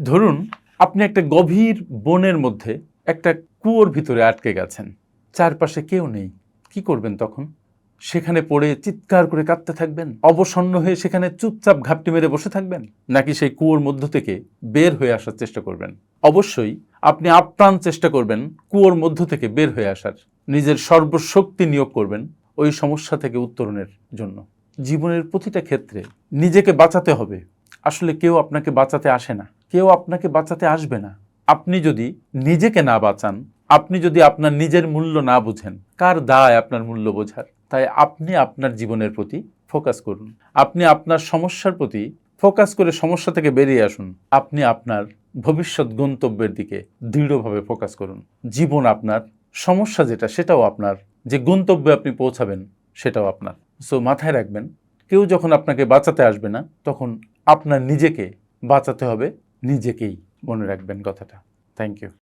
ধরুন আপনি একটা গভীর বনের মধ্যে একটা কুয়োর ভিতরে আটকে গেছেন, চারপাশে কেউ নেই। কি করবেন তখন? সেখানে পড়ে চিৎকার করে কাঁদতে থাকবেন, অবসন্ন হয়ে সেখানে চুপচাপ ঘাপটি মেরে বসে থাকবেন, নাকি সেই কুয়োর মধ্য থেকে বের হয়ে আসার চেষ্টা করবেন? অবশ্যই আপনি আপ্রাণ চেষ্টা করবেন কুয়োর মধ্য থেকে বের হয়ে আসার, নিজের সর্বশক্তি নিয়োগ করবেন ওই সমস্যা থেকে উত্তরণের জন্য। জীবনের প্রতিটা ক্ষেত্রে নিজেকে বাঁচাতে হবে। আসলে কেউ আপনাকে বাঁচাতে আসে না, কেউ আপনাকে বাঁচাতে আসবে না। আপনি যদি নিজেকে না বাঁচান, আপনি যদি আপনার নিজের মূল্য না বুঝেন, কার দায় আপনার মূল্য বোঝার? তাই আপনি আপনার জীবনের প্রতি ফোকাস করুন, আপনি আপনার সমস্যার প্রতি ফোকাস করে সমস্যা থেকে বেরিয়ে আসুন। আপনি আপনার ভবিষ্যৎ গন্তব্যের দিকে দৃঢ়ভাবে ফোকাস করুন। জীবন আপনার, সমস্যা যেটা সেটাও আপনার, যে গন্তব্যে আপনি পৌঁছাবেন সেটাও আপনার। সো মাথায় রাখবেন, কেউ যখন আপনাকে বাঁচাতে আসবে না, তখন আপনার নিজেকে বাঁচাতে হবে নিজেকেই। মনে রাখবেন কথাটা। Thank you.